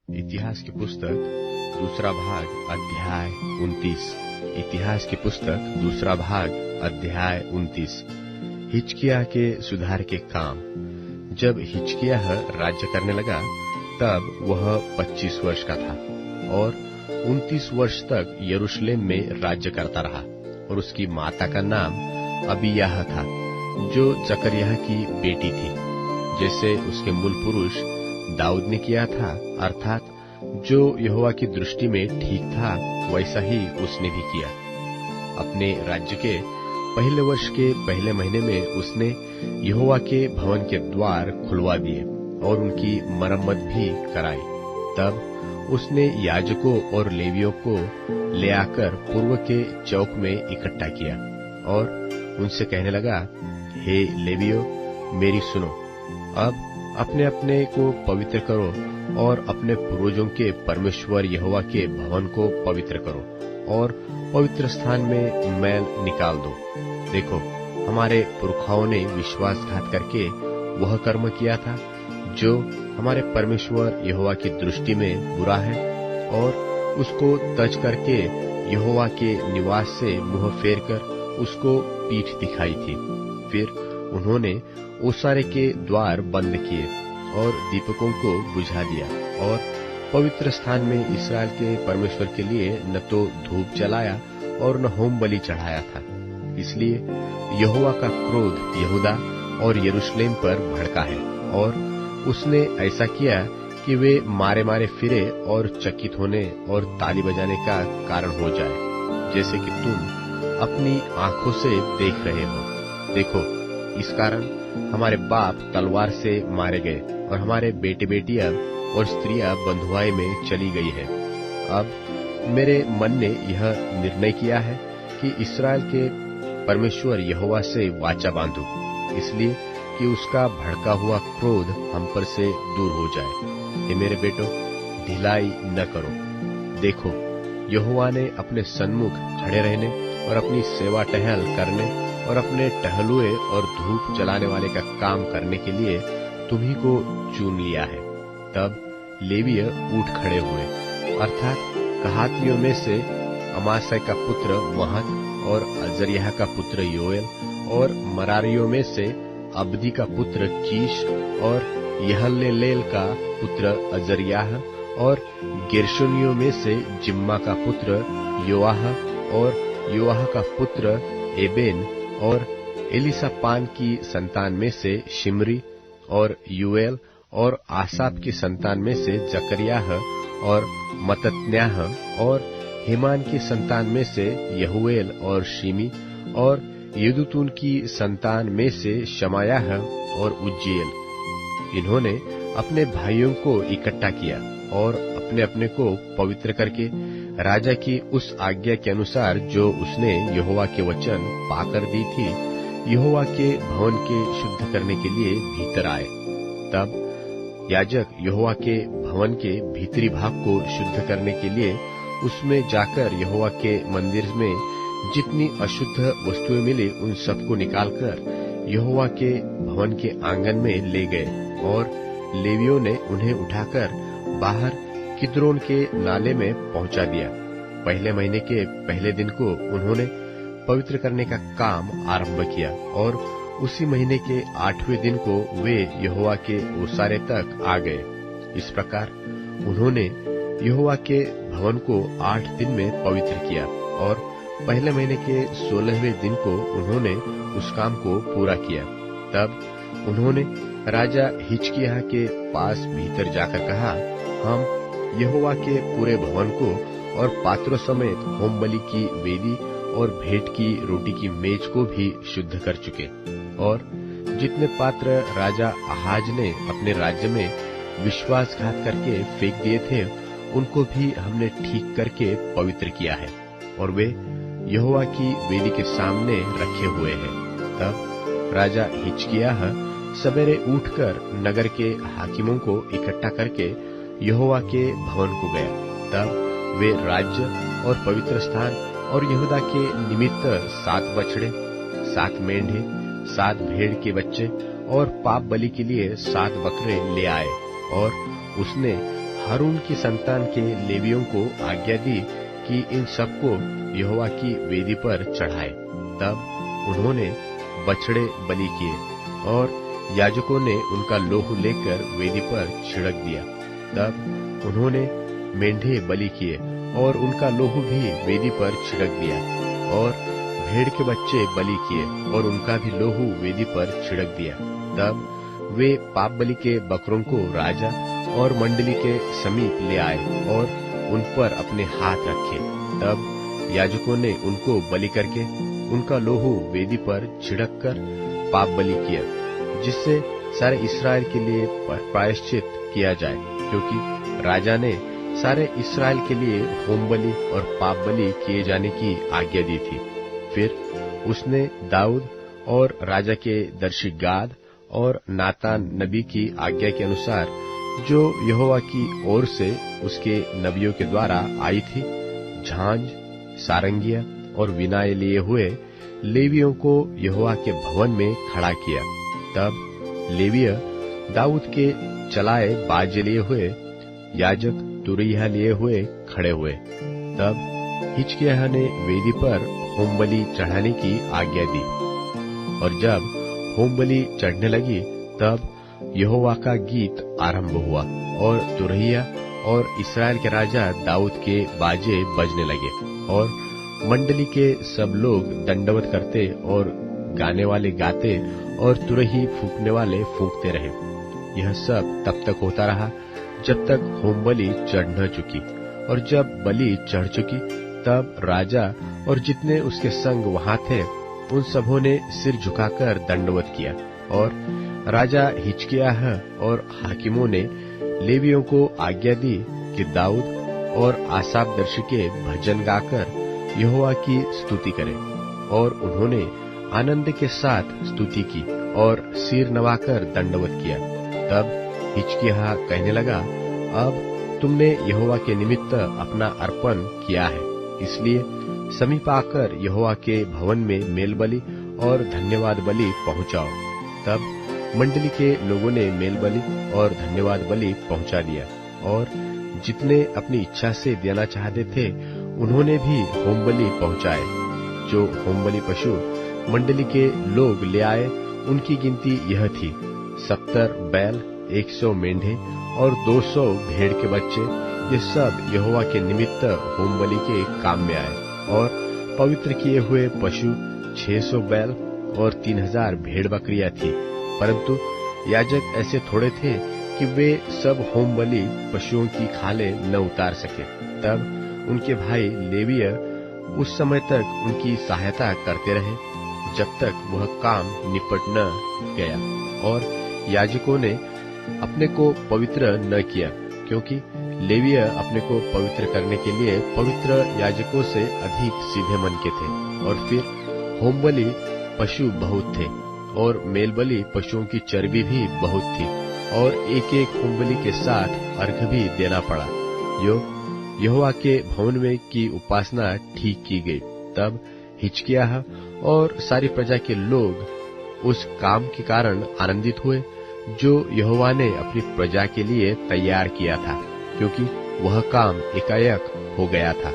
इतिहास की पुस्तक दूसरा भाग अध्याय 29। इतिहास की पुस्तक दूसरा भाग अध्याय 29। हिजकिय्याह के सुधार के काम। जब हिजकिय्याह राज्य करने लगा तब वह 25 वर्ष का था और 29 वर्ष तक यरूशलेम में राज्य करता रहा। और उसकी माता का नाम अबीयाह था, जो जकरिय्याह की बेटी थी, जैसे उसके मूल पुरुष दाऊद ने किया था, अर्थात जो यहोवा की दृष्टि में ठीक था वैसा ही उसने भी किया। अपने राज्य के पहले वर्ष के पहले महीने में उसने यहोवा के भवन के द्वार खुलवा दिए और उनकी मरम्मत भी कराई। तब उसने याजकों और लेवियों को ले आकर पूर्व के चौक में इकट्ठा किया और उनसे कहने लगा, हे लेवियों, मेरी सुनो। अब अपने अपने को पवित्र करो और अपने पूर्वजों के परमेश्वर यहोवा के भवन को पवित्र करो और पवित्र स्थान में मैल निकाल दो। देखो, हमारे पुरखाओं ने विश्वासघात करके वह कर्म किया था जो हमारे परमेश्वर यहोवा की दृष्टि में बुरा है, और उसको तज करके यहोवा के निवास से मुंह फेर कर उसको पीठ दिखाई थी। फिर उन्होंने ओसारे के द्वार बंद किए और दीपकों को बुझा दिया और पवित्र स्थान में इसराइल के परमेश्वर के लिए न तो धूप जलाया और न होम बलि चढ़ाया था। इसलिए यहोवा का क्रोध यहूदा और यरूशलेम पर भड़का है, और उसने ऐसा किया कि वे मारे मारे फिरे और चकित होने और ताली बजाने का कारण हो जाए, जैसे कि तुम अपनी आंखों से देख रहे हो। देखो, इस कारण हमारे बाप तलवार से मारे गए और हमारे बेटे बेटियां और स्त्रियां बंधुआई में चली गई है। अब मेरे मन ने यह निर्णय किया है कि इसराइल के परमेश्वर यहोवा से वाचा बांधूं, इसलिए कि उसका भड़का हुआ क्रोध हम पर से दूर हो जाए। हे मेरे बेटो, ढिलाई न करो। देखो, यहोवा ने अपने सन्मुख खड़े रहने और अपनी सेवा टहल करने और अपने टहलुए और धूप जलाने वाले का काम करने के लिए तुम्ही को चुन लिया है। तब लेवीय उठ खड़े हुए, अर्थात कहातियों में से अमासै का पुत्र महत और अजर्याह का पुत्र योएल, और मरारियों में से अब्दी का पुत्र कीश और यहलेलेल का पुत्र अजर्याह, और गेर्शोनियों में से जिम्मा का पुत्र योआह और योआह का पुत्र एबेन, और एलीसापान की संतान में से शिमरी और यूएल, और आसाप की संतान में से जकरियाह और मतत्न्याह, और हेमान की संतान में से यहूएल और शिमी, और यदूतून की संतान में से शमायाह और उज्जीएल। इन्होंने अपने भाइयों को इकट्ठा किया और अपने अपने को पवित्र करके राजा की उस आज्ञा के अनुसार जो उसने यहोवा के वचन पाकर दी थी, यहोवा के भवन के शुद्ध करने के लिए भीतर आए। तब याजक यहोवा के भवन के भीतरी भाग को शुद्ध करने के लिए उसमें जाकर यहोवा के मंदिर में जितनी अशुद्ध वस्तुएं मिली उन सबको निकालकर यहोवा के भवन के आंगन में ले गए, और लेवियों ने उन्हें उठाकर बाहर किद्रोन के नाले में पहुंचा दिया। पहले महीने के पहले दिन को उन्होंने पवित्र करने का काम आरंभ किया, और उसी महीने के 8वें दिन को वे यहोवा के ओसारे तक आ गए। इस प्रकार उन्होंने यहोवा के भवन को 8 दिन में पवित्र किया, और पहले महीने के 16वें दिन को उन्होंने उस काम को पूरा किया। तब उन्होंने राजा हिजकिय्याह के पास भीतर जाकर कहा, हम यहोवा के पूरे भवन को और पात्रों समेत होम बलि की वेदी और भेंट की रोटी की मेज को भी शुद्ध कर चुके, और जितने पात्र राजा आहाज ने अपने राज्य में विश्वासघात करके फेंक दिए थे, उनको भी हमने ठीक करके पवित्र किया है, और वे यहोवा की वेदी के सामने रखे हुए हैं। तब राजा हिजकिय्याह सवेरे उठकर नगर के हाकिमों को इकट्ठा करके यहोवा के भवन को गया। तब वे राज्य और पवित्र स्थान और यहूदा के निमित्त 7 बछड़े, 7 मेंढे, 7 भेड़ के बच्चे और पाप बलि के लिए 7 बकरे ले आए, और उसने हारून की संतान के लेवियों को आज्ञा दी कि इन सबको यहोवा की वेदी पर चढ़ाए। तब उन्होंने बछड़े बलि किए और याजकों ने उनका लोहू लेकर वेदी पर छिड़क दिया। तब उन्होंने मेंढे बलि किए और उनका लोहू भी वेदी पर छिड़क दिया और भेड़ के बच्चे बलि किए और उनका भी लोहू वेदी पर छिड़क दिया। तब वे पाप बलि के बकरों को राजा और मंडली के समीप ले आए और उन पर अपने हाथ रखे। तब याजकों ने उनको बलि करके उनका लोहू वेदी पर छिड़क कर पाप बलि किया, जिससे सारे इस्राएल के लिए प्रायश्चित किया जाए, क्योंकि राजा ने सारे इस्राएल के लिए होम बलि और पाप बलि किए जाने की आज्ञा दी थी। फिर उसने दाऊद और राजा के दर्शी गाद और नातान नबी की आज्ञा के अनुसार, जो यहोवा की ओर से उसके नबियों के द्वारा आई थी, झांझ, सारंगिया और विनाए लिए हुए लेवियों को यहोवा के भवन में खड़ा किया। तब लेविय दाऊद के चलाए बाजे लिए हुए, याजक तुरैया लिए हुए खड़े हुए। तब हिजकिय्याह ने वेदी पर होम बलि चढ़ाने की आज्ञा दी, और जब होम बलि चढ़ने लगी तब यहोवा का गीत आरंभ हुआ और तुरैया और इस्राएल के राजा दाऊद के बाजे बजने लगे और मंडली के सब लोग दंडवत करते और गाने वाले गाते और तुरही फूंकने वाले फूंकते रहे। यह सब तब तक होता रहा जब तक होम बलि चढ़ न चुकी, और जब बलि चढ़ चुकी तब राजा और जितने उसके संग वहां थे उन सबों ने सिर झुकाकर दंडवत किया। और राजा हिजकिय्याह और हाकिमों ने लेवियों को आज्ञा दी कि दाऊद और आसाफ दर्शी के भजन गाकर यहोवा की स्तुति करें, और उन्होंने आनंद के साथ स्तुति की और सिर नवाकर दंडवत किया। तब हिजकिय्याह कहने लगा, अब तुमने यहोवा के निमित्त अपना अर्पण किया है, इसलिए समीप आकर यहोवा के भवन में मेल बलि और धन्यवाद बलि पहुंचाओ। तब मंडली के लोगों ने मेल बलि और धन्यवाद बलि पहुंचा दिया, और जितने अपनी इच्छा से देना चाहते थे उन्होंने भी होम बलि पहुंचाए। जो होम बलि पशु मंडली के लोग ले आए उनकी गिनती यह थी: 70 बैल, 100 मेंढे और 200 भेड़ के बच्चे। ये सब यहोवा के निमित्त होम बलि के काम में आए। और पवित्र किए हुए पशु 600 बैल और 3000 भेड़ बकरियां थी। परंतु याजक ऐसे थोड़े थे कि वे सब होम बलि पशुओं की खाले न उतार सके। तब उनके भाई लेवीय उस समय तक उनकी सहायता करते रहे जब तक वह काम निपट न गया। और याजकों ने अपने को पवित्र न किया, क्योंकि लेवीय अपने को पवित्र करने के लिए पवित्र याजकों से अधिक सीधे मन के थे। और फिर होम बलि पशु बहुत थे और मेल बलि पशुओं की चर्बी भी बहुत थी, और एक एक होम बलि के साथ अर्घ भी देना पड़ा। यहोवा के भवन में की उपासना ठीक की गई। तब हिजकिय्याह और सारी प्रजा के लोग उस काम के कारण आनंदित हुए जो यहोवा ने अपनी प्रजा के लिए तैयार किया था, क्योंकि वह काम एकाएक हो गया था।